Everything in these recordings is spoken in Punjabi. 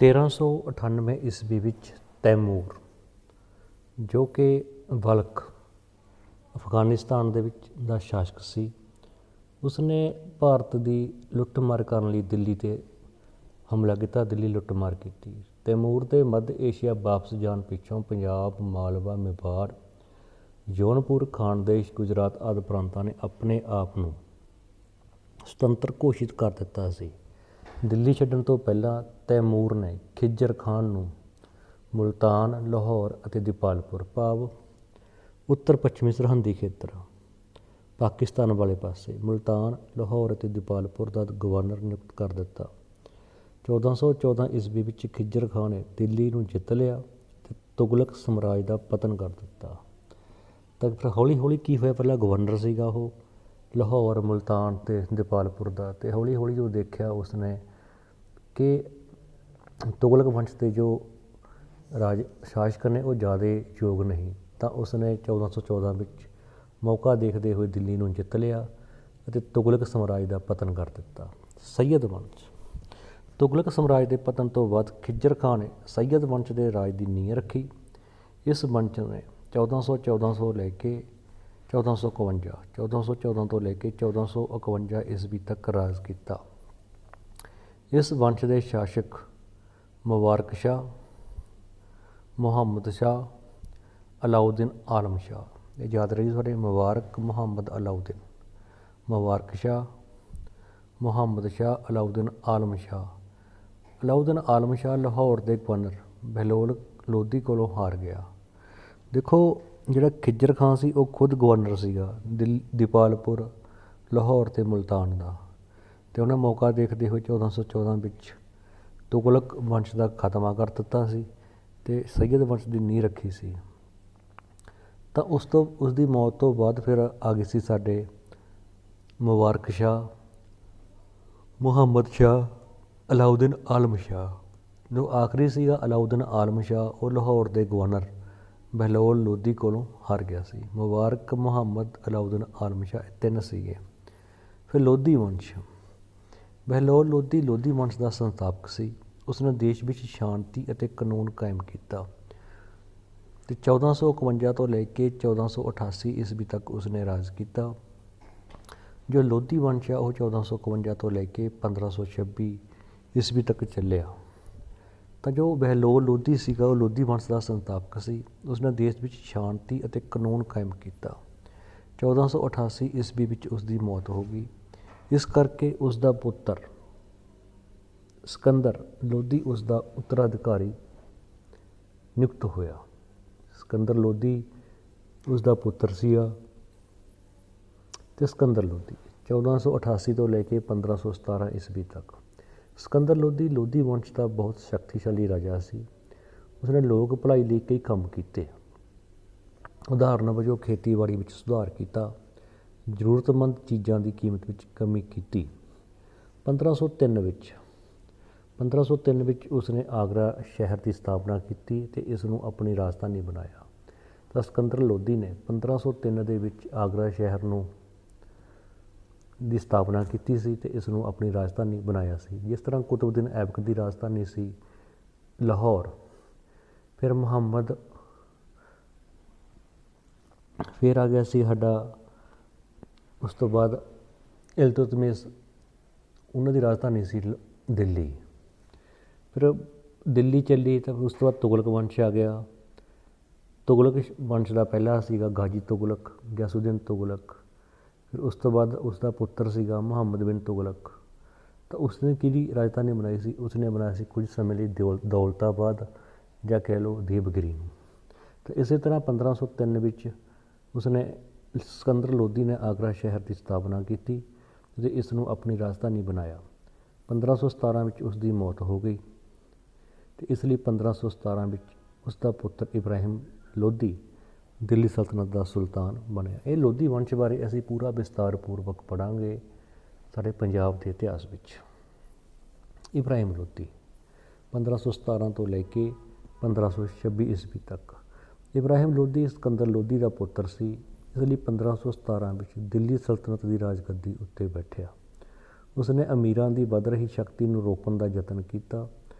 1398 ਈਸਵੀ ਵਿੱਚ ਤੈਮੂਰ, ਜੋ ਕਿ ਬਲਖ ਅਫਗਾਨਿਸਤਾਨ ਦੇ ਵਿੱਚ ਦਾ ਸ਼ਾਸਕ ਸੀ, ਉਸਨੇ ਭਾਰਤ ਦੀ ਲੁੱਟਮਾਰ ਕਰਨ ਲਈ ਦਿੱਲੀ 'ਤੇ ਹਮਲਾ ਕੀਤਾ। ਦਿੱਲੀ ਲੁੱਟਮਾਰ ਕੀਤੀ। ਤੈਮੂਰ ਦੇ ਮੱਧ ਏਸ਼ੀਆ ਵਾਪਸ ਜਾਣ ਪਿੱਛੋਂ ਪੰਜਾਬ, ਮਾਲਵਾ, ਮੇਵਾੜ, ਜੌਨਪੁਰ, ਖਾਨਦੇਸ਼, ਗੁਜਰਾਤ ਆਦਿ ਪ੍ਰਾਂਤਾਂ ਨੇ ਆਪਣੇ ਆਪ ਨੂੰ ਸੁਤੰਤਰ ਘੋਸ਼ਿਤ ਕਰ ਦਿੱਤਾ ਸੀ। ਦਿੱਲੀ ਛੱਡਣ ਤੋਂ ਪਹਿਲਾਂ ਤੈਮੂਰ ਨੇ ਖਿਜ਼ਰ ਖਾਨ ਨੂੰ ਮੁਲਤਾਨ, ਲਾਹੌਰ ਅਤੇ ਦੀਪਾਲਪੁਰ ਭਾਵ ਉੱਤਰ ਪੱਛਮੀ ਸਰਹੱਦੀ ਖੇਤਰ ਪਾਕਿਸਤਾਨ ਵਾਲੇ ਪਾਸੇ ਮੁਲਤਾਨ, ਲਾਹੌਰ ਅਤੇ ਦੀਪਾਲਪੁਰ ਦਾ ਗਵਰਨਰ ਨਿਯੁਕਤ ਕਰ ਦਿੱਤਾ। 1414 ਈਸਵੀ ਵਿੱਚ ਖਿਜ਼ਰ ਖਾਨ ਨੇ ਦਿੱਲੀ ਨੂੰ ਜਿੱਤ ਲਿਆ ਅਤੇ ਤੁਗਲਕ ਸਾਮਰਾਜ ਦਾ ਪਤਨ ਕਰ ਦਿੱਤਾ। ਤਾਂ ਫਿਰ ਹੌਲੀ ਹੌਲੀ ਕੀ ਹੋਇਆ, ਪਹਿਲਾਂ ਗਵਰਨਰ ਸੀਗਾ ਉਹ ਲਾਹੌਰ, ਮੁਲਤਾਨ ਅਤੇ ਦੀਪਾਲਪੁਰ ਦਾ, ਅਤੇ ਹੌਲੀ ਹੌਲੀ ਜੋ ਦੇਖਿਆ ਉਸਨੇ ਕਿ ਤੁਗਲਕ ਵੰਸ਼ ਦੇ ਜੋ ਰਾਜ ਸ਼ਾਸਕ ਨੇ ਉਹ ਜ਼ਿਆਦਾ ਯੋਗ ਨਹੀਂ, ਤਾਂ ਉਸਨੇ 1414 ਵਿੱਚ ਮੌਕਾ ਦੇਖਦੇ ਹੋਏ ਦਿੱਲੀ ਨੂੰ ਜਿੱਤ ਲਿਆ ਅਤੇ ਤੁਗਲਕ ਸਾਮਰਾਜ ਦਾ ਪਤਨ ਕਰ ਦਿੱਤਾ। ਸੱਯਦ ਵੰਸ਼। ਤੁਗਲਕ ਸਾਮਰਾਜ ਦੇ ਪਤਨ ਤੋਂ ਬਾਅਦ ਖਿਜ਼ਰ ਖਾਨ ਨੇ ਸੱਯਦ ਵੰਸ਼ ਦੇ ਰਾਜ ਦੀ ਨੀਂਹ ਰੱਖੀ। ਇਸ ਵੰਸ਼ ਨੇ 1414 ਲੈ ਕੇ 1451 1414 ਤੋਂ ਲੈ ਕੇ 1451 ਈਸਵੀ ਤੱਕ ਰਾਜ ਕੀਤਾ। ਇਸ ਵੰਸ਼ ਦੇ ਸ਼ਾਸਕ ਮੁਬਾਰਕ ਸ਼ਾਹ, ਮੁਹੰਮਦ ਸ਼ਾਹ, ਅਲਾਉਦੀਨ ਆਲਮ ਸ਼ਾਹ, ਇਹ ਯਾਦ ਰਹੀ ਤੁਹਾਡੇ, ਮੁਬਾਰਕ, ਮੁਹੰਮਦ, ਅਲਾਉਦੀਨ, ਮੁਬਾਰਕ ਸ਼ਾਹ, ਮੁਹੰਮਦ ਸ਼ਾਹ, ਅਲਾਉਦੀਨ ਆਲਮ ਸ਼ਾਹ। ਅਲਾਉਦੀਨ ਆਲਮ ਸ਼ਾਹ ਲਾਹੌਰ ਦੇ ਗਵਰਨਰ ਬਹਿਲੋਲ ਲੋਧੀ ਕੋਲੋਂ ਹਾਰ ਗਿਆ। ਦੇਖੋ, ਜਿਹੜਾ ਖਿਜ਼ਰ ਖਾਨ ਸੀ ਉਹ ਖੁਦ ਗਵਰਨਰ ਸੀਗਾ ਦੀਪਾਲਪੁਰ, ਲਾਹੌਰ ਅਤੇ ਮੁਲਤਾਨ ਦਾ, ਅਤੇ ਉਹਨੇ ਮੌਕਾ ਦੇਖਦੇ ਹੋਏ 1414 ਵਿੱਚ ਤੁਗਲਕ ਵੰਸ਼ ਦਾ ਖਾਤਮਾ ਕਰ ਦਿੱਤਾ ਸੀ ਅਤੇ ਸੱਯਦ ਵੰਸ਼ ਦੀ ਨੀਂਹ ਰੱਖੀ ਸੀ। ਤਾਂ ਉਸਦੀ ਮੌਤ ਤੋਂ ਬਾਅਦ ਫਿਰ ਆ ਗਈ ਸੀ ਸਾਡੇ ਮੁਬਾਰਕ ਸ਼ਾਹ, ਮੁਹੰਮਦ ਸ਼ਾਹ, ਅਲਾਉਦੀਨ ਆਲਮ ਸ਼ਾਹ। ਜੋ ਆਖਰੀ ਸੀਗਾ ਅਲਾਉਦੀਨ ਆਲਮ ਸ਼ਾਹ, ਉਹ ਲਾਹੌਰ ਦੇ ਗਵਰਨਰ ਬਹਿਲੋਲ ਲੋਧੀ ਕੋਲੋਂ ਹਾਰ ਗਿਆ ਸੀ। ਮੁਬਾਰਕ, ਮੁਹੰਮਦ, ਅਲਾਉਦੀਨ ਆਲਮ ਸ਼ਾਹ, ਇਹ ਤਿੰਨ ਸੀਗੇ। ਫਿਰ ਲੋਧੀ ਵੰਸ਼। ਬਹਿਲੋਲ ਲੋਧੀ ਲੋਧੀ ਵੰਸ਼ ਦਾ ਸੰਸਥਾਪਕ ਸੀ। ਉਸਨੇ ਦੇਸ਼ ਵਿੱਚ ਸ਼ਾਂਤੀ ਅਤੇ ਕਾਨੂੰਨ ਕਾਇਮ ਕੀਤਾ ਅਤੇ 1451 ਤੋਂ ਲੈ ਕੇ 1488 ਈਸਵੀ ਤੱਕ ਉਸਨੇ ਰਾਜ ਕੀਤਾ। ਜੋ ਲੋਧੀ ਵੰਸ਼ ਆ ਉਹ 1451 ਤੋਂ ਲੈ ਕੇ 1526 ਈਸਵੀ ਤੱਕ ਚੱਲਿਆ। ਤਾਂ ਜੋ ਬਹਿਲੋਲ ਲੋਧੀ ਸੀਗਾ ਉਹ ਲੋਧੀ ਵੰਸ਼ ਦਾ ਸੰਸਥਾਪਕ ਸੀ। ਉਸਨੇ ਦੇਸ਼ ਵਿੱਚ ਸ਼ਾਂਤੀ ਅਤੇ ਕਾਨੂੰਨ ਕਾਇਮ ਕੀਤਾ। 1488 ਈਸਵੀ ਵਿੱਚ ਉਸਦੀ ਮੌਤ ਹੋ ਗਈ। ਇਸ ਕਰਕੇ ਉਸਦਾ ਪੁੱਤਰ ਸਿਕੰਦਰ ਲੋਧੀ ਉਸਦਾ ਉੱਤਰਾਧਿਕਾਰੀ ਨਿਯੁਕਤ ਹੋਇਆ। ਸਿਕੰਦਰ ਲੋਧੀ ਉਸਦਾ ਪੁੱਤਰ ਸੀਗਾ ਅਤੇ ਸਿਕੰਦਰ ਲੋਧੀ 1488 ਤੋਂ ਲੈ ਕੇ 1517 ਈਸਵੀ ਤੱਕ। ਸਿਕੰਦਰ ਲੋਧੀ ਲੋਧੀ ਵੰਸ਼ ਦਾ ਬਹੁਤ ਸ਼ਕਤੀਸ਼ਾਲੀ ਰਾਜਾ ਸੀ। ਉਸਨੇ ਲੋਕ ਭਲਾਈ ਲਈ ਕਈ ਕੰਮ ਕੀਤੇ। ਉਦਾਹਰਨ ਵਜੋਂ ਖੇਤੀਬਾੜੀ ਵਿੱਚ ਸੁਧਾਰ ਕੀਤਾ, ਜ਼ਰੂਰਤਮੰਦ ਚੀਜ਼ਾਂ ਦੀ ਕੀਮਤ ਵਿੱਚ ਕਮੀ ਕੀਤੀ। 1503 ਵਿੱਚ ਉਸਨੇ ਆਗਰਾ ਸ਼ਹਿਰ ਦੀ ਸਥਾਪਨਾ ਕੀਤੀ ਅਤੇ ਇਸ ਨੂੰ ਆਪਣੀ ਰਾਜਧਾਨੀ ਬਣਾਇਆ। ਤਾਂ ਸਿਕੰਦਰ ਲੋਧੀ ਨੇ 1503 ਦੇ ਵਿੱਚ ਆਗਰਾ ਸ਼ਹਿਰ ਦੀ ਸਥਾਪਨਾ ਕੀਤੀ ਸੀ ਅਤੇ ਇਸ ਨੂੰ ਆਪਣੀ ਰਾਜਧਾਨੀ ਬਣਾਇਆ ਸੀ। ਜਿਸ ਤਰ੍ਹਾਂ ਕੁਤਬਉਦੀਨ ਐਬਕ ਦੀ ਰਾਜਧਾਨੀ ਸੀ ਲਾਹੌਰ। ਫਿਰ ਆ ਗਿਆ ਸੀ ਸਾਡਾ ਉਸ ਤੋਂ ਬਾਅਦ ਇਲਤੁਤਮਿਸ਼, ਉਹਨਾਂ ਦੀ ਰਾਜਧਾਨੀ ਸੀ ਦਿੱਲੀ। ਫਿਰ ਦਿੱਲੀ ਚੱਲੀ ਤਾਂ ਉਸ ਤੋਂ ਬਾਅਦ ਤੁਗਲਕ ਵੰਸ਼ ਆ ਗਿਆ। ਤੁਗਲਕ ਵੰਸ਼ ਦਾ ਪਹਿਲਾ ਸੀਗਾ ਗਾਜੀ ਤੁਗਲਕ, ਗਿਆਸੁਦੀਨ ਤੁਗਲਕ। ਫਿਰ ਉਸ ਤੋਂ ਬਾਅਦ ਉਸਦਾ ਪੁੱਤਰ ਸੀਗਾ ਮੁਹੰਮਦ ਬਿਨ ਤੁਗਲਕ। ਤਾਂ ਉਸਨੇ ਕਿਹਦੀ ਰਾਜਧਾਨੀ ਬਣਾਈ ਸੀ? ਉਸਨੇ ਬਣਾਇਆ ਸੀ ਕੁਝ ਸਮੇਂ ਲਈ ਦੌਲਤਾਬਾਦ ਜਾਂ ਕਹਿ ਲਓ ਦੇਵਗਿਰੀ ਨੂੰ। ਤਾਂ ਇਸੇ ਤਰ੍ਹਾਂ 1503 ਵਿੱਚ ਉਸਨੇ ਸਿਕੰਦਰ ਲੋਧੀ ਨੇ ਆਗਰਾ ਸ਼ਹਿਰ ਦੀ ਸਥਾਪਨਾ ਕੀਤੀ ਅਤੇ ਇਸ ਨੂੰ ਆਪਣੀ ਰਾਜਧਾਨੀ ਬਣਾਇਆ। 1517 ਵਿੱਚ ਉਸਦੀ ਮੌਤ ਹੋ ਗਈ ਅਤੇ ਇਸ ਲਈ 1517 ਵਿੱਚ ਉਸਦਾ ਪੁੱਤਰ ਇਬਰਾਹਿਮ ਲੋਧੀ ਦਿੱਲੀ ਸਲਤਨਤ ਦਾ ਸੁਲਤਾਨ ਬਣਿਆ। ਇਹ ਲੋਧੀ ਵੰਸ਼ ਬਾਰੇ ਅਸੀਂ ਪੂਰਾ ਵਿਸਤਾਰਪੂਰਵਕ ਪੜ੍ਹਾਂਗੇ ਸਾਡੇ ਪੰਜਾਬ ਦੇ ਇਤਿਹਾਸ ਵਿੱਚ। ਇਬਰਾਹਿਮ ਲੋਧੀ 1517 ਤੋਂ ਲੈ ਕੇ 1526 ਈਸਵੀ ਤੱਕ। ਇਬਰਾਹਿਮ ਲੋਧੀ ਸਿਕੰਦਰ ਲੋਧੀ ਦਾ ਪੁੱਤਰ ਸੀ, ਇਸ ਲਈ 1517 ਵਿੱਚ ਦਿੱਲੀ ਸਲਤਨਤ ਦੀ ਰਾਜਗੱਦੀ ਉੱਤੇ ਬੈਠਿਆ। ਉਸਨੇ ਅਮੀਰਾਂ ਦੀ ਵੱਧ ਰਹੀ ਸ਼ਕਤੀ ਨੂੰ ਰੋਕਣ ਦਾ ਯਤਨ ਕੀਤਾ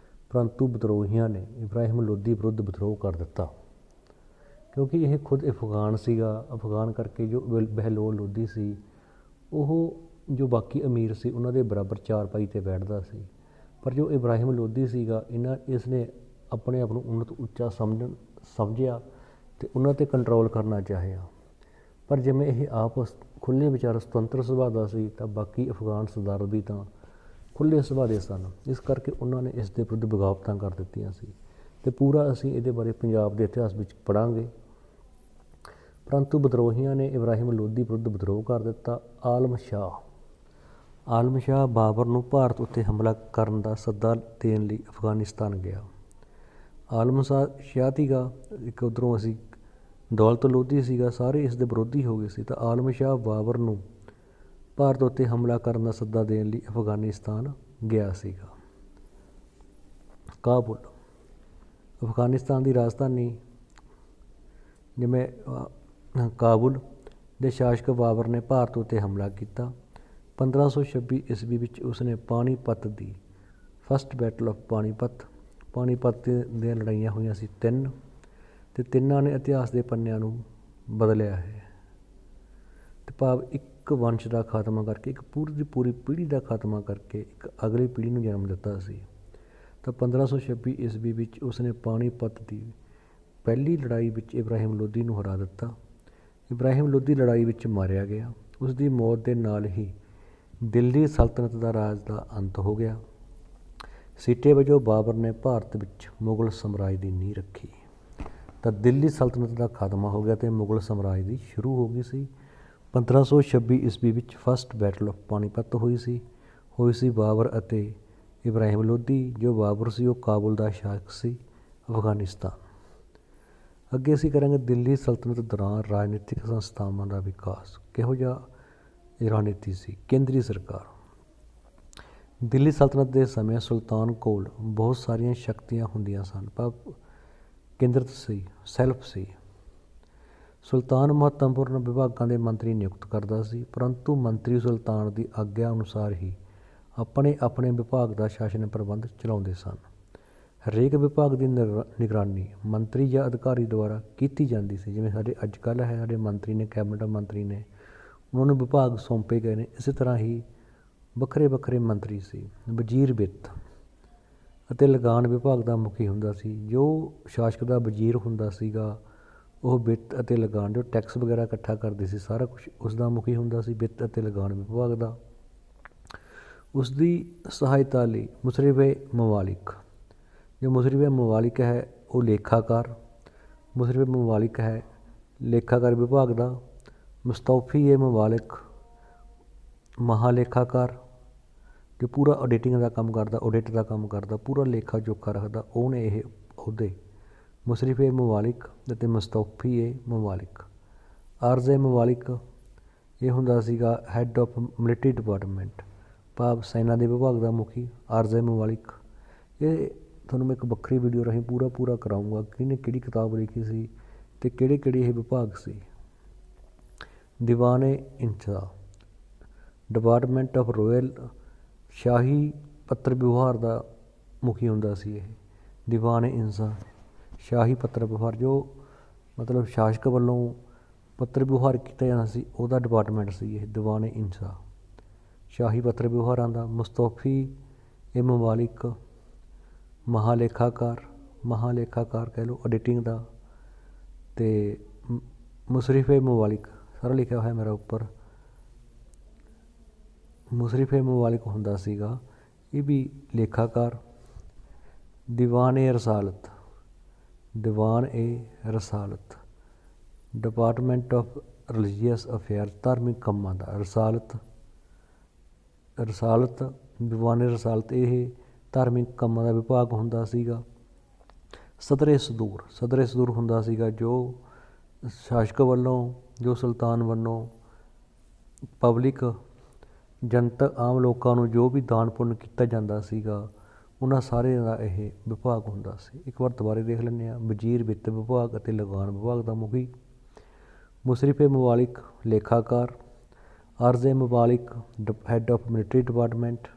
परंतु विद्रोहियों ने इब्राहिम लोधी विरुद्ध विद्रोह कर दिता, क्योंकि यह खुद अफगान सीगा। अफगान करके जो बहलोल लोधी सी ਉਹ ਜੋ ਬਾਕੀ ਅਮੀਰ ਸੀ ਉਹਨਾਂ ਦੇ ਬਰਾਬਰ ਚਾਰਪਾਈ 'ਤੇ ਬੈਠਦਾ ਸੀ। ਪਰ ਜੋ ਇਬਰਾਹਿਮ ਲੋਧੀ ਸੀਗਾ, ਇਸਨੇ ਆਪਣੇ ਆਪ ਨੂੰ ਉੱਨਤ ਉੱਚਾ ਸਮਝਿਆ ਅਤੇ ਉਹਨਾਂ 'ਤੇ ਕੰਟਰੋਲ ਕਰਨਾ ਚਾਹਿਆ। ਪਰ ਜਿਵੇਂ ਇਹ ਆਪ ਖੁੱਲ੍ਹੇ ਵਿਚਾਰ ਸੁਤੰਤਰ ਸੁਭਾਅ ਦਾ ਸੀ, ਤਾਂ ਬਾਕੀ ਅਫਗਾਨ ਸਰਦਾਰ ਵੀ ਤਾਂ ਖੁੱਲ੍ਹੇ ਸੁਭਾਅ ਦੇ ਸਨ। ਇਸ ਕਰਕੇ ਉਹਨਾਂ ਨੇ ਇਸ ਦੇ ਵਿਰੁੱਧ ਬਗਾਵਤਾਂ ਕਰ ਦਿੱਤੀਆਂ ਸੀ, ਅਤੇ ਪੂਰਾ ਅਸੀਂ ਇਹਦੇ ਬਾਰੇ ਪੰਜਾਬ ਦੇ ਇਤਿਹਾਸ ਵਿੱਚ ਪੜ੍ਹਾਂਗੇ। ਪਰੰਤੂ ਵਿਦਰੋਹੀਆਂ ਨੇ ਇਬਰਾਹਿਮ ਲੋਧੀ ਵਿਰੁੱਧ ਵਿਦਰੋਹ ਕਰ ਦਿੱਤਾ। ਆਲਮ ਸ਼ਾਹ ਬਾਬਰ ਨੂੰ ਭਾਰਤ ਉੱਤੇ ਹਮਲਾ ਕਰਨ ਦਾ ਸੱਦਾ ਦੇਣ ਲਈ ਅਫਗਾਨਿਸਤਾਨ ਗਿਆ। ਆਲਮ ਸ਼ਾਹ ਸੀਗਾ ਇੱਕ, ਉੱਧਰੋਂ ਅਸੀਂ ਦੌਲਤ ਲੋਧੀ ਸੀਗਾ, ਸਾਰੇ ਇਸ ਦੇ ਵਿਰੋਧੀ ਹੋ ਗਏ ਸੀ। ਤਾਂ ਆਲਮ ਸ਼ਾਹ ਬਾਬਰ ਨੂੰ ਭਾਰਤ ਉੱਤੇ ਹਮਲਾ ਕਰਨ ਦਾ ਸੱਦਾ ਦੇਣ ਲਈ ਅਫਗਾਨਿਸਤਾਨ ਗਿਆ ਸੀਗਾ। ਕਾਬੁਲ ਅਫਗਾਨਿਸਤਾਨ ਦੀ ਰਾਜਧਾਨੀ, ਜਿਵੇਂ ਕਾਬੁਲ ਦੇ ਸ਼ਾਸਕ ਬਾਬਰ ਨੇ ਭਾਰਤ ਉੱਤੇ ਹਮਲਾ ਕੀਤਾ। 1526 ਈਸਵੀ ਵਿੱਚ ਉਸਨੇ ਪਾਣੀਪਤ ਦੀ ਫਸਟ ਬੈਟਲ ਆਫ ਪਾਣੀਪਤ ਦੀਆਂ ਲੜਾਈਆਂ ਹੋਈਆਂ ਸੀ 3, ਅਤੇ ਤਿੰਨਾਂ ਨੇ ਇਤਿਹਾਸ ਦੇ ਪੰਨਿਆਂ ਨੂੰ ਬਦਲਿਆ ਹੈ। ਅਤੇ ਭਾਵ ਇੱਕ ਵੰਸ਼ ਦਾ ਖਾਤਮਾ ਕਰਕੇ, ਇੱਕ ਪੂਰੀ ਦੀ ਪੂਰੀ ਪੀੜ੍ਹੀ ਦਾ ਖਾਤਮਾ ਕਰਕੇ ਇੱਕ ਅਗਲੀ ਪੀੜ੍ਹੀ ਨੂੰ ਜਨਮ ਦਿੱਤਾ ਸੀ। ਤਾਂ 1526 ਈਸਵੀ ਵਿੱਚ ਉਸਨੇ ਪਾਣੀਪਤ ਦੀ ਪਹਿਲੀ ਲੜਾਈ ਵਿੱਚ ਇਬਰਾਹਿਮ ਲੋਧੀ ਨੂੰ ਹਰਾ ਦਿੱਤਾ। ਇਬਰਾਹਿਮ ਲੋਧੀ ਲੜਾਈ ਵਿੱਚ ਮਾਰਿਆ ਗਿਆ। ਉਸ ਦੀ ਮੌਤ ਦੇ ਨਾਲ ਹੀ ਦਿੱਲੀ ਸਲਤਨਤ ਦਾ ਰਾਜ ਦਾ ਅੰਤ ਹੋ ਗਿਆ। ਸਿੱਟੇ ਵਜੋਂ ਬਾਬਰ ਨੇ ਭਾਰਤ ਵਿੱਚ ਮੁਗਲ ਸਾਮਰਾਜ ਦੀ ਨੀਂਹ ਰੱਖੀ। ਤਾਂ ਦਿੱਲੀ ਸਲਤਨਤ ਦਾ ਖਾਤਮਾ ਹੋ ਗਿਆ ਅਤੇ ਮੁਗਲ ਸਾਮਰਾਜ ਦੀ ਸ਼ੁਰੂ ਹੋ ਗਈ ਸੀ। 1526 ਈਸਵੀ ਵਿੱਚ ਫਸਟ ਬੈਟਲ ਆਫ ਪਾਣੀਪਤ ਹੋਈ ਸੀ ਬਾਬਰ ਅਤੇ ਇਬਰਾਹਿਮ ਲੋਧੀ। ਜੋ ਬਾਬਰ ਸੀ ਉਹ ਕਾਬੁਲ ਦਾ ਸ਼ਾਸਕ ਸੀ ਅਫਗਾਨਿਸਤਾਨ। ਅੱਗੇ ਅਸੀਂ ਕਰਾਂਗੇ ਦਿੱਲੀ ਸਲਤਨਤ ਦੌਰਾਨ ਰਾਜਨੀਤਿਕ ਸੰਸਥਾਵਾਂ ਦਾ ਵਿਕਾਸ। ਕਿਹੋ ਜਿਹਾ ਰਾਜਨੀਤੀ ਸੀ? ਕੇਂਦਰੀ ਸਰਕਾਰ। ਦਿੱਲੀ ਸਲਤਨਤ ਦੇ ਸਮੇਂ ਸੁਲਤਾਨ ਕੋਲ ਬਹੁਤ ਸਾਰੀਆਂ ਸ਼ਕਤੀਆਂ ਹੁੰਦੀਆਂ ਸਨ, ਪਰ ਕੇਂਦਰਿਤ ਸੀ, ਸੈਲਫ ਸੀ। ਸੁਲਤਾਨ ਮਹੱਤਵਪੂਰਨ ਵਿਭਾਗਾਂ ਦੇ ਮੰਤਰੀ ਨਿਯੁਕਤ ਕਰਦਾ ਸੀ, ਪਰੰਤੂ ਮੰਤਰੀ ਸੁਲਤਾਨ ਦੀ ਆਗਿਆ ਅਨੁਸਾਰ ਹੀ ਆਪਣੇ ਆਪਣੇ ਵਿਭਾਗ ਦਾ ਸ਼ਾਸਨ ਪ੍ਰਬੰਧ ਚਲਾਉਂਦੇ ਸਨ। ਹਰੇਕ ਵਿਭਾਗ ਦੀ ਨਿਗਰਾਨੀ ਮੰਤਰੀ ਜਾਂ ਅਧਿਕਾਰੀ ਦੁਆਰਾ ਕੀਤੀ ਜਾਂਦੀ ਸੀ। ਜਿਵੇਂ ਸਾਡੇ ਅੱਜ ਕੱਲ੍ਹ ਹੈ, ਸਾਡੇ ਮੰਤਰੀ ਨੇ, ਕੈਬਨਿਟ ਮੰਤਰੀ ਨੇ, ਉਹਨਾਂ ਨੂੰ ਵਿਭਾਗ ਸੌਂਪੇ ਗਏ ਨੇ। ਇਸੇ ਤਰ੍ਹਾਂ ਹੀ ਵੱਖਰੇ ਵੱਖਰੇ ਮੰਤਰੀ ਸੀ। ਵਜ਼ੀਰ ਵਿੱਤ ਅਤੇ ਲਗਾਨ ਵਿਭਾਗ ਦਾ ਮੁਖੀ ਹੁੰਦਾ ਸੀ। ਜੋ ਸ਼ਾਸਕ ਦਾ ਵਜ਼ੀਰ ਹੁੰਦਾ ਸੀਗਾ, ਉਹ ਵਿੱਤ ਅਤੇ ਲਗਾਨ, ਜੋ ਟੈਕਸ ਵਗੈਰਾ ਇਕੱਠਾ ਕਰਦੇ ਸੀ, ਸਾਰਾ ਕੁਛ ਉਸ ਦਾ ਮੁਖੀ ਹੁੰਦਾ ਸੀ, ਵਿੱਤ ਅਤੇ ਲਗਾਨ ਵਿਭਾਗ ਦਾ। ਉਸ ਦੀ ਸਹਾਇਤਾ ਲਈ ਮੁਸ਼ਰਿਫ-ਏ ਮਮਾਲਿਕ, ਜੋ ਮੁਸ਼ਰਿਫ-ਏ ਮਮਾਲਿਕ ਹੈ ਉਹ ਲੇਖਾਕਾਰ, ਮੁਸ਼ਰਿਫ-ਏ ਮਮਾਲਿਕ ਹੈ ਲੇਖਾਕਾਰ ਵਿਭਾਗ ਦਾ। ਮੁਸਤੌਫੀ-ਏ ਮਮਾਲਿਕ ਮਹਾਲੇਖਾਕਾਰ, ਜੋ ਪੂਰਾ ਆਡਿਟਿੰਗ ਦਾ ਕੰਮ ਕਰਦਾ, ਆਡਿਟ ਦਾ ਕੰਮ ਕਰਦਾ, ਪੂਰਾ ਲੇਖਾ ਜੋਖਾ ਰੱਖਦਾ, ਉਹਨੇ ਇਹ ਅਹੁਦੇ ਮੁਸ਼ਰਿਫ-ਏ ਮਮਾਲਿਕ ਅਤੇ ਮੁਸਤੌਫੀ-ਏ ਮਮਾਲਿਕ। ਆਰਜ਼-ਏ ਮਮਾਲਿਕ ਇਹ ਹੁੰਦਾ ਸੀਗਾ ਹੈੱਡ ਆਫ ਮਿਲਟਰੀ ਡਿਪਾਰਟਮੈਂਟ, ਭਾਵ ਸੈਨਾ ਦੇ ਵਿਭਾਗ ਦਾ ਮੁਖੀ। ਆਰਜ਼-ਏ ਮਮਾਲਿਕ ਇਹ ਤੁਹਾਨੂੰ ਮੈਂ ਇੱਕ ਵੱਖਰੀ ਵੀਡੀਓ ਰਾਹੀਂ ਪੂਰਾ ਕਰਾਊਂਗਾ, ਕਿਹਨੇ ਕਿਹੜੀ ਕਿਤਾਬ ਲਿਖੀ ਸੀ ਅਤੇ ਕਿਹੜੇ ਕਿਹੜੇ ਇਹ ਵਿਭਾਗ ਸੀ। ਦੀਵਾਨ-ਏ-ਇੰਸ਼ਾ ਡਿਪਾਰਟਮੈਂਟ ਆਫ ਰੋਇਲ, ਸ਼ਾਹੀ ਪੱਤਰ ਵਿਵਹਾਰ ਦਾ ਮੁਖੀ ਹੁੰਦਾ ਸੀ ਇਹ। ਦੀਵਾਨ-ਏ-ਇੰਸ਼ਾ ਸ਼ਾਹੀ ਪੱਤਰ ਵਿਵਹਾਰ, ਜੋ ਮਤਲਬ ਸ਼ਾਸਕ ਵੱਲੋਂ ਪੱਤਰ ਵਿਵਹਾਰ ਕੀਤਾ ਜਾਣਾ ਸੀ, ਉਹਦਾ ਡਿਪਾਰਟਮੈਂਟ ਸੀ ਇਹ ਦੀਵਾਨ-ਏ-ਇੰਸ਼ਾ, ਸ਼ਾਹੀ ਪੱਤਰ ਵਿਵਹਾਰਾਂ ਦਾ। ਮੁਸਤੌਫੀ-ਏ ਮਮਾਲਿਕ ਮਹਾਲੇਖਾਕਾਰ ਕਹਿ ਲਓ, ਆਡਿਟਿੰਗ ਦਾ। ਅਤੇ ਮੁਸ਼ਰਿਫ-ਏ ਮਮਾਲਿਕ ਸਾਰਾ ਲਿਖਿਆ ਹੋਇਆ ਮੇਰਾ ਉੱਪਰ। ਮੁਸ਼ਰਿਫ-ਏ ਮਮਾਲਿਕ ਹੁੰਦਾ ਸੀਗਾ ਇਹ ਵੀ ਲੇਖਾਕਾਰ। ਦੀਵਾਨ-ਏ-ਰਸਾਲਤ ਡਿਪਾਰਟਮੈਂਟ ਆਫ ਰਿਲੀਜੀਅਸ ਅਫੇਅਰ, ਧਾਰਮਿਕ ਕੰਮਾਂ ਦਾ। ਰਸਾਲਤ ਦੀਵਾਨ-ਏ-ਰਸਾਲਤ ਇਹ ਧਾਰਮਿਕ ਕੰਮਾਂ ਦਾ ਵਿਭਾਗ ਹੁੰਦਾ ਸੀਗਾ। ਸਦਰ-ਏ-ਸਦੂਰ ਹੁੰਦਾ ਸੀਗਾ ਜੋ ਸ਼ਾਸਕ ਵੱਲੋਂ, ਜੋ ਸੁਲਤਾਨ ਵੱਲੋਂ ਪਬਲਿਕ ਜਨਤਕ ਆਮ ਲੋਕਾਂ ਨੂੰ ਜੋ ਵੀ ਦਾਨ ਪੁੰਨ ਕੀਤਾ ਜਾਂਦਾ ਸੀਗਾ, ਉਹਨਾਂ ਸਾਰਿਆਂ ਦਾ ਇਹ ਵਿਭਾਗ ਹੁੰਦਾ ਸੀ। ਇੱਕ ਵਾਰ ਦੁਬਾਰਾ ਦੇਖ ਲੈਂਦੇ ਹਾਂ। ਵਜ਼ੀਰ ਵਿੱਤ ਵਿਭਾਗ ਅਤੇ ਲਗਾਨ ਵਿਭਾਗ ਦਾ ਮੁਖੀ। ਮੁਸ਼ਰਿਫ-ਏ ਮਮਾਲਿਕ ਲੇਖਾਕਾਰ। ਆਰਜ਼-ਏ ਮਮਾਲਿਕ ਹੈੱਡ ਆਫ ਮਿਲਟਰੀ ਡਿਪਾਰਟਮੈਂਟ।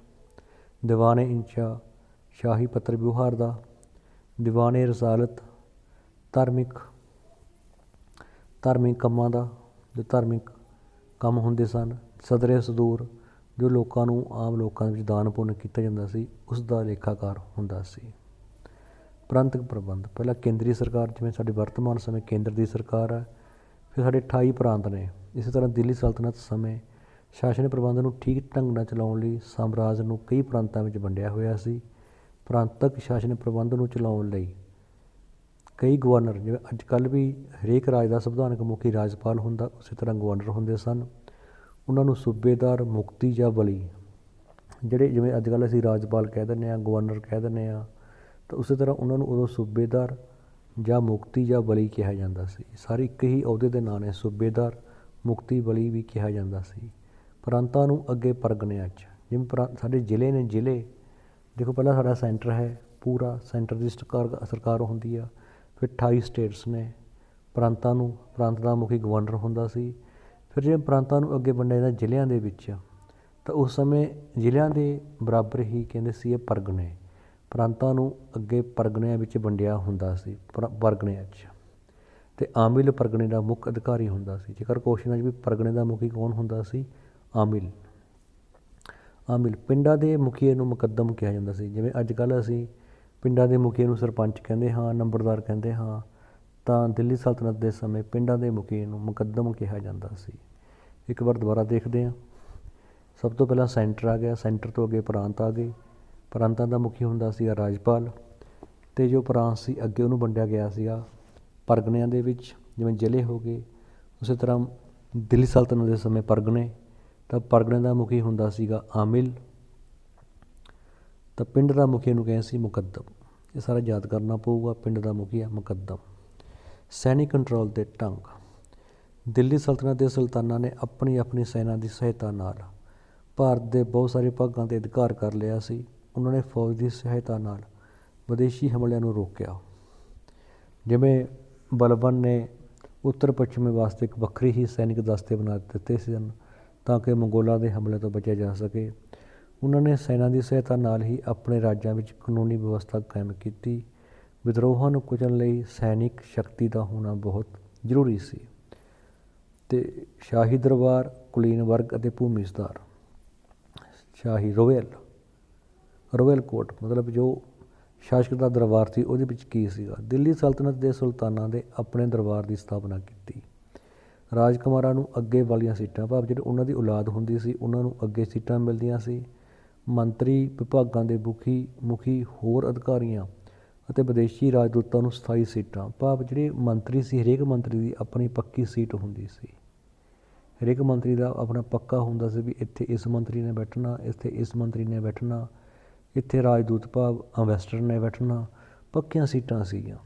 ਦੀਵਾਨ-ਏ-ਇੰਸ਼ਾ ਸ਼ਾਹੀ ਪੱਤਰ ਵਿਵਹਾਰ ਦਾ, ਦੀਵਾਨੇ ਰਸਾਲਤ, ਧਾਰਮਿਕ ਕੰਮਾਂ ਦਾ, ਜੋ ਧਾਰਮਿਕ ਕੰਮ ਹੁੰਦੇ ਸਨ, ਸਦਰੇ ਸਦੂਰ, ਜੋ ਲੋਕਾਂ ਨੂੰ ਆਮ ਲੋਕਾਂ ਦੇ ਵਿੱਚ ਦਾਨ ਪੁੰਨ ਕੀਤਾ ਜਾਂਦਾ ਸੀ, ਉਸ ਦਾ ਲੇਖਾਕਾਰ ਹੁੰਦਾ ਸੀ। ਪ੍ਰਾਂਤਕ ਪ੍ਰਬੰਧ, ਪਹਿਲਾਂ ਕੇਂਦਰੀ ਸਰਕਾਰ, ਜਿਵੇਂ ਸਾਡੀ ਵਰਤਮਾਨ ਸਮੇਂ ਕੇਂਦਰ ਦੀ ਸਰਕਾਰ ਹੈ, ਫਿਰ ਸਾਡੇ 28 ਪ੍ਰਾਂਤ ਨੇ। ਇਸੇ ਤਰ੍ਹਾਂ ਦਿੱਲੀ ਸਲਤਨਤ ਸਮੇਂ ਸ਼ਾਸਨ ਪ੍ਰਬੰਧ ਨੂੰ ਠੀਕ ਢੰਗ ਨਾਲ ਚਲਾਉਣ ਲਈ ਸਾਮਰਾਜ ਨੂੰ ਕਈ ਪ੍ਰਾਂਤਾਂ ਵਿੱਚ ਵੰਡਿਆ ਹੋਇਆ ਸੀ। ਪ੍ਰਾਂਤਕ ਸ਼ਾਸਨ ਪ੍ਰਬੰਧ ਨੂੰ ਚਲਾਉਣ ਲਈ ਕਈ ਗਵਰਨਰ, ਜਿਵੇਂ ਅੱਜ ਕੱਲ੍ਹ ਵੀ ਹਰੇਕ ਰਾਜ ਦਾ ਸੰਵਿਧਾਨਕ ਮੁਖੀ ਰਾਜਪਾਲ ਹੁੰਦਾ, ਉਸੇ ਤਰ੍ਹਾਂ ਗਵਰਨਰ ਹੁੰਦੇ ਸਨ। ਉਹਨਾਂ ਨੂੰ ਸੂਬੇਦਾਰ, ਮੁਕਤੀ ਜਾਂ ਵਲੀ, ਜਿਹੜੇ ਜਿਵੇਂ ਅੱਜ ਕੱਲ੍ਹ ਅਸੀਂ ਰਾਜਪਾਲ ਕਹਿ ਦਿੰਦੇ ਹਾਂ, ਗਵਰਨਰ ਕਹਿ ਦਿੰਦੇ ਹਾਂ, ਤਾਂ ਉਸੇ ਤਰ੍ਹਾਂ ਉਹਨਾਂ ਨੂੰ ਉਦੋਂ ਸੂਬੇਦਾਰ ਜਾਂ ਮੁਕਤੀ ਜਾਂ ਵਲੀ ਕਿਹਾ ਜਾਂਦਾ ਸੀ। ਸਾਰੇ ਇੱਕ ਹੀ ਅਹੁਦੇ ਦੇ ਨਾਂ ਨੇ, ਸੂਬੇਦਾਰ, ਮੁਕਤੀ, ਵਲੀ ਵੀ ਕਿਹਾ ਜਾਂਦਾ ਸੀ। ਪ੍ਰਾਂਤਾਂ ਨੂੰ ਅੱਗੇ ਪਰਗਨਿਆਂ 'ਚ, ਜਿਵੇਂ ਸਾਡੇ ਜ਼ਿਲ੍ਹੇ ਨੇ, ਜ਼ਿਲ੍ਹੇ ਦੇਖੋ, ਪਹਿਲਾਂ ਸਾਡਾ ਸੈਂਟਰ ਹੈ, ਪੂਰਾ ਸੈਂਟਰ ਦੀ ਸਰਕਾਰ ਹੁੰਦੀ ਆ, ਫਿਰ 28 ਸਟੇਟਸ ਨੇ। ਪ੍ਰਾਂਤ ਦਾ ਮੁਖੀ ਗਵਰਨਰ ਹੁੰਦਾ ਸੀ। ਫਿਰ ਜੇ ਪ੍ਰਾਂਤਾਂ ਨੂੰ ਅੱਗੇ ਵੰਡਿਆ ਜਾਂਦਾ ਜ਼ਿਲ੍ਹਿਆਂ ਦੇ ਵਿੱਚ, ਤਾਂ ਉਸ ਸਮੇਂ ਜ਼ਿਲ੍ਹਿਆਂ ਦੇ ਬਰਾਬਰ ਹੀ ਕਹਿੰਦੇ ਸੀ ਇਹ ਪਰਗਨੇ। ਪ੍ਰਾਂਤਾਂ ਨੂੰ ਅੱਗੇ ਪਰਗਨਿਆਂ ਵਿੱਚ ਵੰਡਿਆ ਹੁੰਦਾ ਸੀ, ਪਰਗਨਿਆਂ 'ਚ। ਅਤੇ ਆਮਿਲ ਪਰਗਨੇ ਦਾ ਮੁੱਖ ਅਧਿਕਾਰੀ ਹੁੰਦਾ ਸੀ। ਜੇਕਰ ਕੁਐਸਚਨ 'ਚ ਵੀ ਪਰਗਨੇ ਦਾ ਮੁਖੀ ਕੌਣ ਹੁੰਦਾ ਸੀ? ਆਮਿਲ। ਪਿੰਡਾਂ ਦੇ ਮੁਖੀਏ ਨੂੰ ਮੁਕੱਦਮ ਕਿਹਾ ਜਾਂਦਾ ਸੀ। ਜਿਵੇਂ ਅੱਜ ਕੱਲ੍ਹ ਅਸੀਂ ਪਿੰਡਾਂ ਦੇ ਮੁਖੀਏ ਨੂੰ ਸਰਪੰਚ ਕਹਿੰਦੇ ਹਾਂ, ਨੰਬਰਦਾਰ ਕਹਿੰਦੇ ਹਾਂ, ਤਾਂ ਦਿੱਲੀ ਸਲਤਨਤ ਦੇ ਸਮੇਂ ਪਿੰਡਾਂ ਦੇ ਮੁਖੀਏ ਨੂੰ ਮੁਕੱਦਮ ਕਿਹਾ ਜਾਂਦਾ ਸੀ। ਇੱਕ ਵਾਰ ਦੁਬਾਰਾ ਦੇਖਦੇ ਹਾਂ। ਸਭ ਤੋਂ ਪਹਿਲਾਂ ਸੈਂਟਰ ਆ ਗਿਆ, ਸੈਂਟਰ ਤੋਂ ਅੱਗੇ ਪ੍ਰਾਂਤ ਆ ਗਏ। ਪ੍ਰਾਂਤਾਂ ਦਾ ਮੁਖੀ ਹੁੰਦਾ ਸੀਗਾ ਰਾਜਪਾਲ, ਅਤੇ ਜੋ ਪ੍ਰਾਂਤ ਸੀ ਅੱਗੇ ਉਹਨੂੰ ਵੰਡਿਆ ਗਿਆ ਸੀਗਾ ਪਰਗਨਿਆਂ ਦੇ ਵਿੱਚ, ਜਿਵੇਂ ਜ਼ਿਲ੍ਹੇ ਹੋ ਗਏ। ਉਸੇ ਤਰ੍ਹਾਂ ਦਿੱਲੀ ਸਲਤਨਤ ਦੇ ਸਮੇਂ ਪਰਗਨੇ, ਤਾਂ ਪਰਗਨੇ ਦਾ ਮੁਖੀ ਹੁੰਦਾ ਸੀਗਾ ਆਮਿਲ, ਤਾਂ ਪਿੰਡ ਦਾ ਮੁਖੀ ਨੂੰ ਕਹਿੰਦੇ ਸੀ ਮੁਕੱਦਮ। ਇਹ ਸਾਰਾ ਯਾਦ ਕਰਨਾ ਪਊਗਾ। ਪਿੰਡ ਦਾ ਮੁਖੀ ਆ ਮੁਕੱਦਮ। ਸੈਨਿਕ ਕੰਟਰੋਲ ਦੇ ਢੰਗ, ਦਿੱਲੀ ਸਲਤਨਤ ਦੇ ਸੁਲਤਾਨਾਂ ਨੇ ਆਪਣੀ ਆਪਣੀ ਸੈਨਾ ਦੀ ਸਹਾਇਤਾ ਨਾਲ ਭਾਰਤ ਦੇ ਬਹੁਤ ਸਾਰੇ ਭਾਗਾਂ 'ਤੇ ਅਧਿਕਾਰ ਕਰ ਲਿਆ ਸੀ। ਉਹਨਾਂ ਨੇ ਫੌਜ ਦੀ ਸਹਾਇਤਾ ਨਾਲ ਵਿਦੇਸ਼ੀ ਹਮਲਿਆਂ ਨੂੰ ਰੋਕਿਆ। ਜਿਵੇਂ ਬਲਬਨ ਨੇ ਉੱਤਰ ਪੱਛਮੀ ਵਾਸਤੇ ਇੱਕ ਵੱਖਰੀ ਹੀ ਸੈਨਿਕ ਦਸਤੇ ਬਣਾ ਦਿੱਤੇ ਸਨ, ਤਾਂ ਕਿ ਮੰਗੋਲਾਂ ਦੇ ਹਮਲੇ ਤੋਂ ਬਚਿਆ ਜਾ ਸਕੇ। ਉਹਨਾਂ ਨੇ ਸੈਨਾ ਦੀ ਸਹਾਇਤਾ ਨਾਲ ਹੀ ਆਪਣੇ ਰਾਜਾਂ ਵਿੱਚ ਕਾਨੂੰਨੀ ਵਿਵਸਥਾ ਕਾਇਮ ਕੀਤੀ। ਵਿਦਰੋਹਾਂ ਨੂੰ ਕੁਚਲਣ ਲਈ ਸੈਨਿਕ ਸ਼ਕਤੀ ਦਾ ਹੋਣਾ ਬਹੁਤ ਜ਼ਰੂਰੀ ਸੀ। ਅਤੇ ਸ਼ਾਹੀ ਦਰਬਾਰ, ਕੁਲੀਨ ਵਰਗ ਅਤੇ ਭੂਮੀ ਸੁਧਾਰ। ਸ਼ਾਹੀ ਰੋਇਲ ਕੋਰਟ, ਮਤਲਬ ਜੋ ਸ਼ਾਸਕ ਦਾ ਦਰਬਾਰ ਸੀ, ਉਹਦੇ ਵਿੱਚ ਕੀ ਸੀਗਾ? ਦਿੱਲੀ ਸਲਤਨਤ ਦੇ ਸੁਲਤਾਨਾਂ ਦੇ ਆਪਣੇ ਦਰਬਾਰ ਦੀ ਸਥਾਪਨਾ ਕੀਤੀ। ਰਾਜਕੁਮਾਰਾਂ ਨੂੰ ਅੱਗੇ ਵਾਲੀਆਂ ਸੀਟਾਂ, ਭਾਵ ਜਿਹੜੇ ਉਹਨਾਂ ਦੀ ਔਲਾਦ ਹੁੰਦੀ ਸੀ, ਉਹਨਾਂ ਨੂੰ ਅੱਗੇ ਸੀਟਾਂ ਮਿਲਦੀਆਂ ਸੀ। ਮੰਤਰੀ ਵਿਭਾਗਾਂ ਦੇ ਮੁਖੀ ਹੋਰ ਅਧਿਕਾਰੀਆਂ ਅਤੇ ਵਿਦੇਸ਼ੀ ਰਾਜਦੂਤਾਂ ਨੂੰ ਸਥਾਈ ਸੀਟਾਂ, ਭਾਵ ਜਿਹੜੇ ਮੰਤਰੀ ਸੀ, ਹਰੇਕ ਮੰਤਰੀ ਦੀ ਆਪਣੀ ਪੱਕੀ ਸੀਟ ਹੁੰਦੀ ਸੀ। ਹਰੇਕ ਮੰਤਰੀ ਦਾ ਆਪਣਾ ਪੱਕਾ ਹੁੰਦਾ ਸੀ ਵੀ ਇੱਥੇ ਇਸ ਮੰਤਰੀ ਨੇ ਬੈਠਣਾ, ਇੱਥੇ ਇਸ ਮੰਤਰੀ ਨੇ ਬੈਠਣਾ, ਇੱਥੇ ਰਾਜਦੂਤ ਭਾਵ ਅੰਬੈਸਡਰ ਨੇ ਬੈਠਣਾ। ਪੱਕੀਆਂ ਸੀਟਾਂ ਸੀਗੀਆਂ।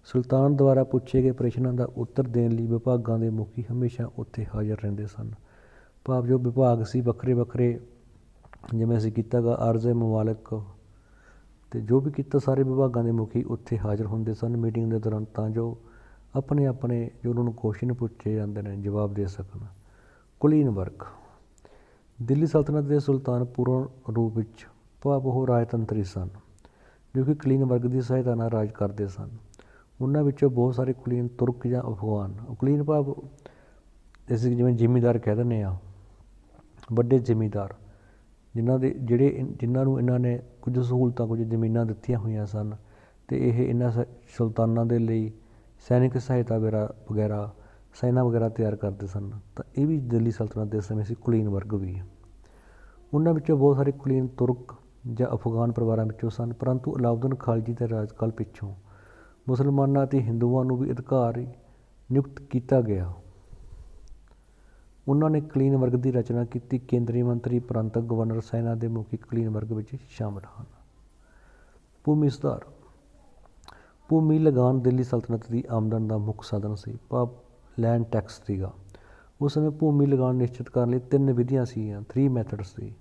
ਸੁਲਤਾਨ ਦੁਆਰਾ ਪੁੱਛੇ ਗਏ ਪ੍ਰਸ਼ਨਾਂ ਦਾ ਉੱਤਰ ਦੇਣ ਲਈ ਵਿਭਾਗਾਂ ਦੇ ਮੁਖੀ ਹਮੇਸ਼ਾ ਉੱਥੇ ਹਾਜ਼ਰ ਰਹਿੰਦੇ ਸਨ। ਭਾਵ ਜੋ ਵਿਭਾਗ ਸੀ ਵੱਖਰੇ ਵੱਖਰੇ, ਜਿਵੇਂ ਅਸੀਂ ਕੀਤਾ ਗਾ ਅਰਜ਼ ਮਮਾਲਿਕ, ਅਤੇ ਜੋ ਵੀ ਕੀਤਾ, ਸਾਰੇ ਵਿਭਾਗਾਂ ਦੇ ਮੁਖੀ ਉੱਥੇ ਹਾਜ਼ਰ ਹੁੰਦੇ ਸਨ ਮੀਟਿੰਗ ਦੇ ਦੌਰਾਨ, ਤਾਂ ਜੋ ਆਪਣੇ ਜੋ ਉਹਨਾਂ ਨੂੰ ਕੁਐਸਚਨ ਪੁੱਛੇ ਜਾਂਦੇ ਨੇ ਜਵਾਬ ਦੇ ਸਕਣ। ਕੁਲੀਨ ਵਰਗ, ਦਿੱਲੀ ਸਲਤਨਤ ਦੇ ਸੁਲਤਾਨ ਪੂਰਨ ਰੂਪ ਵਿੱਚ, ਭਾਵ ਉਹ ਰਾਜਤੰਤਰੀ ਸਨ, ਜੋ ਕਿ ਕੁਲੀਨ ਵਰਗ ਦੀ ਸਹਾਇਤਾ ਨਾਲ ਰਾਜ ਕਰਦੇ ਸਨ। ਉਹਨਾਂ ਵਿੱਚੋਂ ਬਹੁਤ ਸਾਰੇ ਕੁਲੀਨ ਤੁਰਕ ਜਾਂ ਅਫਗਾਨ। ਕੁਲੀਨ ਭਾਵ ਅਸੀਂ ਜਿਵੇਂ ਜ਼ਿਮੀਂਦਾਰ ਕਹਿ ਦਿੰਦੇ ਹਾਂ, ਵੱਡੇ ਜ਼ਿਮੀਂਦਾਰ, ਜਿਨ੍ਹਾਂ ਨੂੰ ਇਹਨਾਂ ਨੇ ਕੁਝ ਸਹੂਲਤਾਂ, ਕੁਝ ਜ਼ਮੀਨਾਂ ਦਿੱਤੀਆਂ ਹੋਈਆਂ ਸਨ, ਅਤੇ ਇਹ ਇਹਨਾਂ ਸੁਲਤਾਨਾਂ ਦੇ ਲਈ ਸੈਨਿਕ ਸਹਾਇਤਾ ਵਗੈਰਾ ਸੈਨਾ ਵਗੈਰਾ ਤਿਆਰ ਕਰਦੇ ਸਨ। ਤਾਂ ਇਹ ਵੀ ਦਿੱਲੀ ਸਲਤਨਤ ਦੇ ਸਮੇਂ ਸੀ ਕੁਲੀਨ ਵਰਗ ਵੀ। ਉਹਨਾਂ ਵਿੱਚੋਂ ਬਹੁਤ ਸਾਰੇ ਕੁਲੀਨ ਤੁਰਕ ਜਾਂ ਅਫਗਾਨ ਪਰਿਵਾਰਾਂ ਵਿੱਚੋਂ ਸਨ, ਪਰੰਤੂ ਅਲਾਉਦੀਨ ਖਾਲਜੀ ਦੇ ਰਾਜਕਾਲ ਪਿੱਛੋਂ ਮੁਸਲਮਾਨਾਂ ਅਤੇ ਹਿੰਦੂਆਂ ਨੂੰ ਵੀ ਅਧਿਕਾਰੀ ਨਿਯੁਕਤ ਕੀਤਾ ਗਿਆ। ਉਹਨਾਂ ਨੇ ਕੁਲੀਨ ਵਰਗ ਦੀ ਰਚਨਾ ਕੀਤੀ। ਕੇਂਦਰੀ ਮੰਤਰੀ, ਪ੍ਰਾਂਤਕ ਗਵਰਨਰ, ਸੈਨਾ ਦੇ ਮੁਖੀ ਕੁਲੀਨ ਵਰਗ ਵਿੱਚ ਸ਼ਾਮਲ ਹਨ। ਭੂਮੀ ਸੁਧਾਰ, ਭੂਮੀ ਲਗਾਨ ਦਿੱਲੀ ਸਲਤਨਤ ਦੀ ਆਮਦਨ ਦਾ ਮੁੱਖ ਸਾਧਨ ਸੀ, ਭਾਵ ਲੈਂਡ ਟੈਕਸ ਸੀਗਾ। ਉਸ ਸਮੇਂ ਭੂਮੀ ਲਗਾਨ ਨਿਸ਼ਚਿਤ ਕਰਨ ਲਈ 3 ਵਿਧੀਆਂ ਸੀਗੀਆਂ, 3 ਮੈਥਡਸ ਸੀ।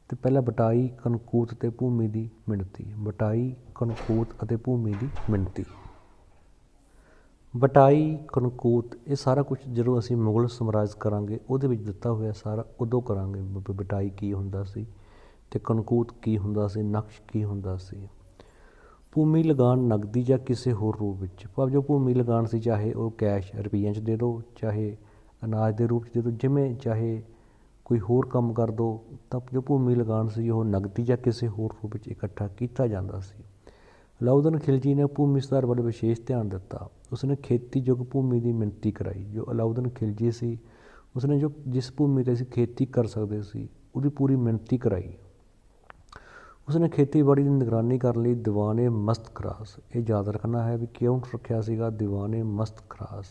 ਅਤੇ ਪਹਿਲਾਂ ਬਟਾਈ, ਕਨਕੂਤ ਅਤੇ ਭੂਮੀ ਦੀ ਮਿਣਤੀ। ਬਟਾਈ, ਕਨਕੂਤ ਅਤੇ ਭੂਮੀ ਦੀ ਮਿਣਤੀ। ਬਟਾਈ, ਕਨਕੂਤ, ਇਹ ਸਾਰਾ ਕੁਛ ਜਦੋਂ ਅਸੀਂ ਮੁਗਲ ਸਮਰਾਜ ਕਰਾਂਗੇ ਉਹਦੇ ਵਿੱਚ ਦਿੱਤਾ ਹੋਇਆ ਸਾਰਾ, ਉਦੋਂ ਕਰਾਂਗੇ। ਬਟਾਈ ਕੀ ਹੁੰਦਾ ਸੀ ਅਤੇ ਕਨਕੂਤ ਕੀ ਹੁੰਦਾ ਸੀ, ਨਕਸ਼ ਕੀ ਹੁੰਦਾ ਸੀ। ਭੂਮੀ ਲਗਾਨ ਨਗਦੀ ਜਾਂ ਕਿਸੇ ਹੋਰ ਰੂਪ ਵਿੱਚ, ਭਾਵ ਜੋ ਭੂਮੀ ਲਗਾਨ ਸੀ, ਚਾਹੇ ਉਹ ਕੈਸ਼ ਰੁਪਈਆਂ 'ਚ ਦੇ ਦਿਓ, ਚਾਹੇ ਅਨਾਜ ਦੇ ਰੂਪ 'ਚ ਦੇ ਦਿਓ, ਜਿਵੇਂ ਚਾਹੇ ਕੋਈ ਹੋਰ ਕੰਮ ਕਰ ਦਿਓ, ਤਾਂ ਜੋ ਭੂਮੀ ਲਗਾਨ ਸੀ ਉਹ ਨਗਦੀ ਜਾਂ ਕਿਸੇ ਹੋਰ ਰੂਪ ਵਿੱਚ ਇਕੱਠਾ ਕੀਤਾ ਜਾਂਦਾ ਸੀ। ਅਲਾਉਦੀਨ ਖਿਲਜੀ ਨੇ ਭੂਮੀ ਸੁਧਾਰ ਵੱਲ ਵਿਸ਼ੇਸ਼ ਧਿਆਨ ਦਿੱਤਾ। ਉਸਨੇ ਖੇਤੀਯੋਗ ਭੂਮੀ ਦੀ ਮਿਣਤੀ ਕਰਾਈ। ਜੋ ਅਲਾਉਦੀਨ ਖਿਲਜੀ ਸੀ, ਉਸਨੇ ਜਿਸ ਭੂਮੀ 'ਤੇ ਅਸੀਂ ਖੇਤੀ ਕਰ ਸਕਦੇ ਸੀ ਉਹਦੀ ਪੂਰੀ ਮਿਣਤੀ ਕਰਾਈ। ਉਸਨੇ ਖੇਤੀਬਾੜੀ ਦੀ ਨਿਗਰਾਨੀ ਕਰਨ ਲਈ ਦੀਵਾਨ ਮਸਤ ਖਰਾਸ, ਇਹ ਯਾਦ ਰੱਖਣਾ ਹੈ ਵੀ ਕਿਉਂ ਰੱਖਿਆ ਸੀਗਾ ਦੀਵਾਨ ਮਸਤ ਖਰਾਸ,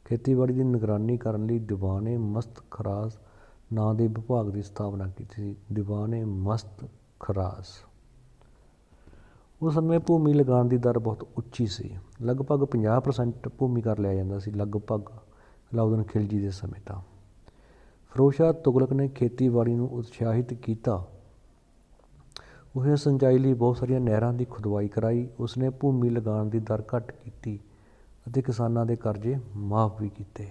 ਖੇਤੀਬਾੜੀ ਦੀ ਨਿਗਰਾਨੀ ਕਰਨ ਲਈ ਦੀਵਾਨ ਮਸਤ ਖਰਾਸ ਨਾਂ ਦੇ ਵਿਭਾਗ ਦੀ ਸਥਾਪਨਾ ਕੀਤੀ ਸੀ। ਦੀਵਾਨ ਮਸਤ ਖਰਾਸ। ਉਸ ਸਮੇਂ ਭੂਮੀ ਲਗਾਨ ਦੀ ਦਰ ਬਹੁਤ ਉੱਚੀ ਸੀ, ਲਗਭਗ 50% ਭੂਮੀ ਕਰ ਲਿਆ ਜਾਂਦਾ ਸੀ, ਲਗਭਗ ਅਲਾਉਦੀਨ ਖਿਲਜੀ ਦੇ ਸਮੇਂ। ਤਾਂ ਫਿਰੋਜ਼ ਸ਼ਾਹ ਤੁਗਲਕ ਨੇ ਖੇਤੀਬਾੜੀ ਨੂੰ ਉਤਸ਼ਾਹਿਤ ਕੀਤਾ। ਉਸਨੇ ਸਿੰਚਾਈ ਲਈ ਬਹੁਤ ਸਾਰੀਆਂ ਨਹਿਰਾਂ ਦੀ ਖੁਦਵਾਈ ਕਰਾਈ। ਉਸਨੇ ਭੂਮੀ ਲਗਾਨ ਦੀ ਦਰ ਘੱਟ ਕੀਤੀ ਅਤੇ ਕਿਸਾਨਾਂ ਦੇ ਕਰਜ਼ੇ ਮਾਫ ਵੀ ਕੀਤੇ।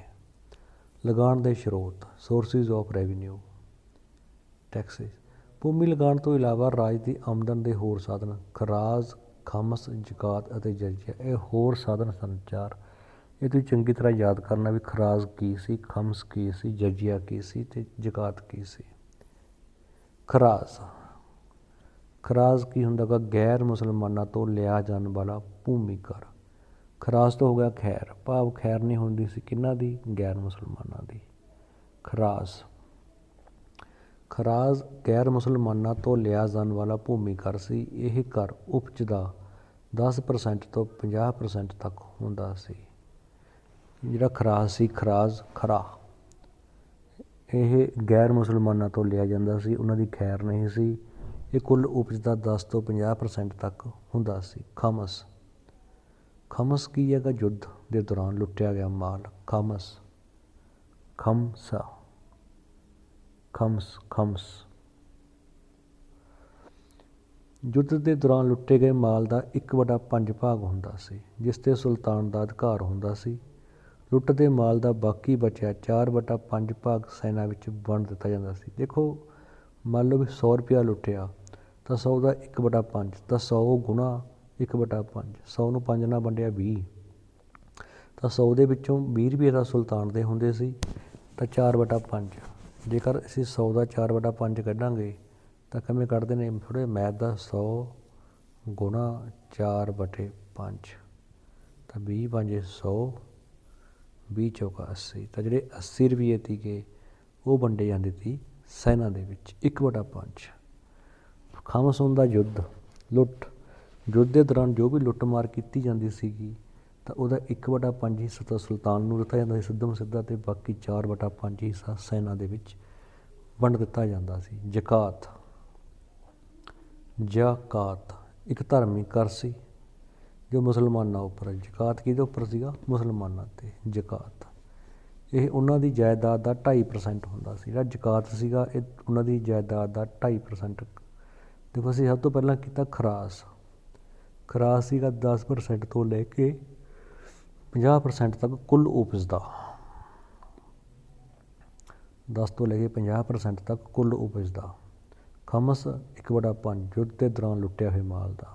ਲਗਾਨ ਦੇ ਸਰੋਤ, ਸੋਰਸਿਸ ਆਫ ਰੈਵਨਿਊ, ਟੈਕਸਿਸ। ਭੂਮੀ ਲਗਾਨ ਤੋਂ ਇਲਾਵਾ ਰਾਜ ਦੀ ਆਮਦਨ ਦੇ ਹੋਰ ਸਾਧਨ ਖਰਾਜ, ਖਮਸ, ਜ਼ਕਾਤ ਅਤੇ ਜਜ਼ੀਆ, ਇਹ ਹੋਰ ਸਾਧਨ ਸੰਚਾਰ। ਇਹ ਤੁਸੀਂ ਚੰਗੀ ਤਰ੍ਹਾਂ ਯਾਦ ਕਰਨਾ ਵੀ ਖਰਾਜ ਕੀ ਸੀ, ਖਮਸ ਕੀ ਸੀ, ਜਜ਼ੀਆ ਕੀ ਸੀ ਅਤੇ ਜ਼ਕਾਤ ਕੀ ਸੀ। ਖਰਾਜ, ਖਰਾਜ ਕੀ ਹੁੰਦਾ ਗਾ? ਗੈਰ ਮੁਸਲਮਾਨਾਂ ਤੋਂ ਲਿਆ ਜਾਣ ਵਾਲਾ ਭੂਮੀ ਕਰ। ਖਰਾਜ ਤੋਂ ਹੋ ਗਿਆ ਖੈਰ, ਭਾਵ ਖੈਰ ਨਹੀਂ ਹੁੰਦੀ ਸੀ ਕਿਹਨਾਂ ਦੀ? ਗੈਰ ਮੁਸਲਮਾਨਾਂ ਦੀ। ਖਰਾਜ, ਖਰਾਜ ਗੈਰ ਮੁਸਲਮਾਨਾਂ ਤੋਂ ਲਿਆ ਜਾਣ ਵਾਲਾ ਭੂਮੀ ਕਰ ਸੀ। ਇਹ ਕਰ ਉਪਜ ਦਾ 10% ਤੋਂ 50% ਤੱਕ ਹੁੰਦਾ ਸੀ। ਜਿਹੜਾ ਖਰਾਜ ਸੀ, ਖਰਾਜ ਖਰਾ, ਇਹ ਗੈਰ ਮੁਸਲਮਾਨਾਂ ਤੋਂ ਲਿਆ ਜਾਂਦਾ ਸੀ, ਉਹਨਾਂ ਦੀ ਖੈਰ ਨਹੀਂ ਸੀ। ਇਹ ਕੁੱਲ ਉਪਜ ਦਾ 10 ਤੋਂ 50% ਤੱਕ ਹੁੰਦਾ ਸੀ। ਖਮਸ, ਖਮਸ ਕੀ ਹੈਗਾ? ਯੁੱਧ ਦੇ ਦੌਰਾਨ ਲੁੱਟਿਆ ਗਿਆ ਮਾਲ। ਖਮਸ, ਖਮਸਾ, ਖਮਸ, ਖਮਸ। ਯੁੱਧ ਦੇ ਦੌਰਾਨ ਲੁੱਟੇ ਗਏ ਮਾਲ ਦਾ 1/5 ਭਾਗ ਹੁੰਦਾ ਸੀ, ਜਿਸ 'ਤੇ ਸੁਲਤਾਨ ਦਾ ਅਧਿਕਾਰ ਹੁੰਦਾ ਸੀ। ਲੁੱਟ ਦੇ ਮਾਲ ਦਾ ਬਾਕੀ ਬਚਿਆ 4/5 ਭਾਗ ਸੈਨਾ ਵਿੱਚ ਵੰਡ ਦਿੱਤਾ ਜਾਂਦਾ ਸੀ। ਦੇਖੋ, ਮੰਨ ਲਓ ਵੀ 100 ਰੁਪਇਆ ਲੁੱਟਿਆ ਤਾਂ 100 ਦਾ 1/5, ਤਾਂ 100 ਗੁਣਾ 1/5, 100 ਨੂੰ 5 ਨਾਲ ਵੰਡਿਆ 20, ਤਾਂ 100 ਦੇ ਵਿੱਚੋਂ 20 ਰੁਪਏ ਦਾ ਸੁਲਤਾਨ ਦੇ ਹੁੰਦੇ ਸੀ, ਤਾਂ 4/5। ਜੇਕਰ ਅਸੀਂ 100 ਦਾ 4/5 ਕੱਢਾਂਗੇ ਤਾਂ ਕਿਵੇਂ ਕੱਢਦੇ ਨੇ ਥੋੜ੍ਹੇ ਮੈਥ ਦਾ? 100 ਗੁਣਾ 4/5, ਤਾਂ 20 ਪੰਜੇ 100, 20 ਚੌਕਾ 80, ਤਾਂ ਜਿਹੜੇ 80 ਰੁਪਏ ਸੀਗੇ ਉਹ ਵੰਡੇ ਜਾਂਦੇ ਸੀ ਸੈਨਾ ਦੇ ਵਿੱਚ 1/5। ਖਮਸ ਹੁੰਦਾ ਯੁੱਧ, ਲੁੱਟ। ਯੁੱਧ ਦੇ ਦੌਰਾਨ ਜੋ ਵੀ ਲੁੱਟ ਮਾਰ ਕੀਤੀ ਜਾਂਦੀ ਸੀਗੀ ਤਾਂ ਉਹਦਾ 1/5 ਹਿੱਸਾ ਤਾਂ ਸੁਲਤਾਨ ਨੂੰ ਦਿੱਤਾ ਜਾਂਦਾ ਸੀ ਸਿੱਧਮ ਸਿੱਧਾ, ਅਤੇ ਬਾਕੀ 4/5 ਹਿੱਸਾ ਸੈਨਾ ਦੇ ਵਿੱਚ ਵੰਡ ਦਿੱਤਾ ਜਾਂਦਾ ਸੀ। ਜ਼ਕਾਤ, ਜ਼ਕਾਤ ਇੱਕ ਧਾਰਮਿਕ ਕਰ ਸੀ ਜੋ ਮੁਸਲਮਾਨਾਂ ਉੱਪਰ, ਜ਼ਕਾਤ ਕਿਹਦੇ ਉੱਪਰ ਸੀਗਾ? ਮੁਸਲਮਾਨਾਂ 'ਤੇ। ਜ਼ਕਾਤ ਇਹ ਉਹਨਾਂ ਦੀ ਜਾਇਦਾਦ ਦਾ 2.5% ਹੁੰਦਾ ਸੀ। ਜਿਹੜਾ ਜ਼ਕਾਤ ਸੀਗਾ ਇਹ ਉਹਨਾਂ ਦੀ ਜਾਇਦਾਦ ਦਾ 2.5%। ਦੇਖੋ, ਅਸੀਂ ਸਭ ਤੋਂ ਪਹਿਲਾਂ ਕੀਤਾ ਖਰਾਸ। ਖਰਾਸ ਸੀਗਾ 10% ਤੋਂ ਲੈ ਕੇ 50% ਤੱਕ ਕੁੱਲ ਉਪਜ ਦਾ, 10 ਤੋਂ ਲੈ ਕੇ 50% ਤੱਕ ਕੁੱਲ ਉਪਜ ਦਾ। ਖਮਸ 1/5 ਯੁੱਧ ਦੇ ਦੌਰਾਨ ਲੁੱਟਿਆ ਹੋਏ ਮਾਲ ਦਾ।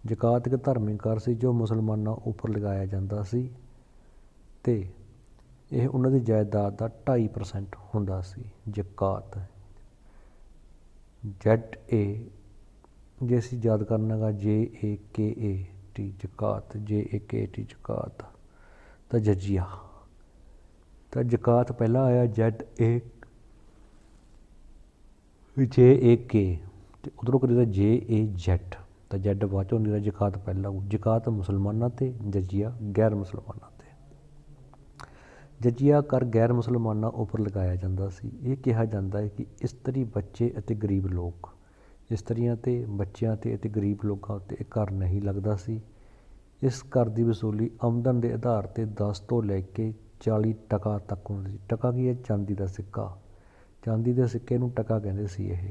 ਜ਼ਕਾਤ ਇੱਕ ਧਾਰਮਿਕ ਕਰ ਸੀ ਜੋ ਮੁਸਲਮਾਨਾਂ ਉੱਪਰ ਲਗਾਇਆ ਜਾਂਦਾ ਸੀ, ਅਤੇ ਇਹ ਉਹਨਾਂ ਦੀ ਜਾਇਦਾਦ ਦਾ 2.5% ਹੁੰਦਾ ਸੀ। ਜ਼ਕਾਤ ZA, ਜੇ ਅਸੀਂ ਯਾਦ ਕਰਨਾ ਗਾ JAKAT, ਜ਼ਕਾਤ, JAKAT ਜ਼ਕਾਤ। ਤਾਂ ਜਜ਼ੀਆ, ਤਾਂ ਜ਼ਕਾਤ ਪਹਿਲਾਂ ਆਇਆ JAK, ਅਤੇ ਉੱਧਰੋਂ ਕਰੀ ਦਾ JAZ, ਤਾਂ Z ਬਾਅਦ 'ਚ ਹੁੰਦੀ ਦਾ, ਜ਼ਕਾਤ ਪਹਿਲਾਂ ਆਊ। ਜ਼ਕਾਤ ਮੁਸਲਮਾਨਾਂ 'ਤੇ, ਜਜ਼ੀਆ ਗੈਰ ਮੁਸਲਮਾਨਾਂ 'ਤੇ। ਜਜ਼ੀਆ ਕਰ ਗੈਰ ਮੁਸਲਮਾਨਾਂ ਉੱਪਰ ਲਗਾਇਆ ਜਾਂਦਾ ਸੀ। ਇਹ ਕਿਹਾ ਜਾਂਦਾ ਹੈ ਕਿ ਇਸਤਰੀ, ਬੱਚੇ ਅਤੇ ਗਰੀਬ ਲੋਕ, ਇਸਤਰੀਆਂ 'ਤੇ, ਬੱਚਿਆਂ 'ਤੇ ਅਤੇ ਗਰੀਬ ਲੋਕਾਂ ਉੱਤੇ ਇਹ ਕਰ ਨਹੀਂ ਲੱਗਦਾ ਸੀ। ਇਸ ਕਰ ਦੀ ਵਸੂਲੀ ਆਮਦਨ ਦੇ ਆਧਾਰ 'ਤੇ 10 ਤੋਂ ਲੈ ਕੇ 40 ਟਕਾ ਤੱਕ ਹੁੰਦੀ ਸੀ। ਟਕਾ ਕੀ ਹੈ? ਚਾਂਦੀ ਦਾ ਸਿੱਕਾ। ਚਾਂਦੀ ਦੇ ਸਿੱਕੇ ਨੂੰ ਟਕਾ ਕਹਿੰਦੇ ਸੀ ਇਹ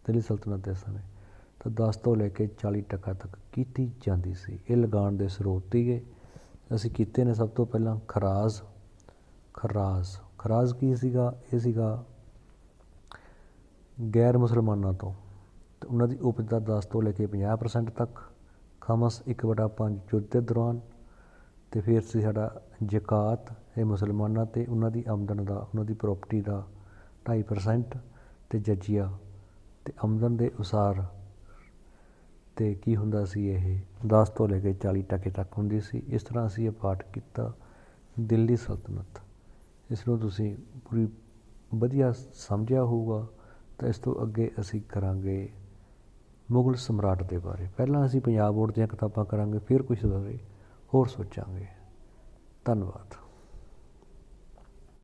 ਦਿੱਲੀ ਸਲਤਨਤ ਦੇ ਸਮੇਂ। ਤਾਂ 10 ਤੋਂ ਲੈ ਕੇ 40 ਟਕਾ ਤੱਕ ਕੀਤੀ ਜਾਂਦੀ ਸੀ। ਇਹ ਲਗਾਨ ਦੇ ਸਰੋਤ ਸੀਗੇ। ਅਸੀਂ ਕੀਤੇ ਨੇ ਸਭ ਤੋਂ ਪਹਿਲਾਂ ਖਰਾਜ। ਖਰਾਜ, ਖਰਾਜ ਕੀ ਸੀਗਾ? ਇਹ ਸੀਗਾ ਗੈਰ ਮੁਸਲਮਾਨਾਂ ਤੋਂ, ਅਤੇ ਉਹਨਾਂ ਦੀ ਉਪਜ ਦਾ 10 ਤੋਂ ਲੈ ਕੇ 50% ਤੱਕ ਖਮਸ 1/5 ਯੁੱਧ ਦੇ ਦੌਰਾਨ, ਅਤੇ ਫਿਰ ਸੀ ਸਾਡਾ ਜ਼ਕਾਤ, ਇਹ ਮੁਸਲਮਾਨਾਂ 'ਤੇ ਉਹਨਾਂ ਦੀ ਆਮਦਨ ਦਾ, ਉਹਨਾਂ ਦੀ ਪ੍ਰੋਪਰਟੀ ਦਾ 2.5%, ਅਤੇ ਜਜੀਆ ਅਤੇ ਆਮਦਨ ਦੇ ਅਨੁਸਾਰ। ਅਤੇ ਕੀ ਹੁੰਦਾ ਸੀ, ਇਹ 10 ਤੋਂ ਲੈ ਕੇ 40% ਤੱਕ ਹੁੰਦੀ ਸੀ। ਇਸ ਤਰ੍ਹਾਂ ਅਸੀਂ ਇਹ ਪਾਠ ਕੀਤਾ ਦਿੱਲੀ ਸਲਤਨਤ। ਇਸ ਨੂੰ ਤੁਸੀਂ ਪੂਰੀ ਵਧੀਆ ਸਮਝਿਆ ਹੋਊਗਾ। ਤਾਂ ਇਸ ਤੋਂ ਅੱਗੇ ਅਸੀਂ ਕਰਾਂਗੇ ਮੁਗਲ ਸਮਰਾਟ ਦੇ ਬਾਰੇ। ਪਹਿਲਾਂ ਅਸੀਂ ਪੰਜਾਬ ਬੋਰਡ ਦੀਆਂ ਕਿਤਾਬਾਂ ਕਰਾਂਗੇ, ਫਿਰ ਕੁਛ ਬਾਰੇ ਹੋਰ ਸੋਚਾਂਗੇ। ਧੰਨਵਾਦ।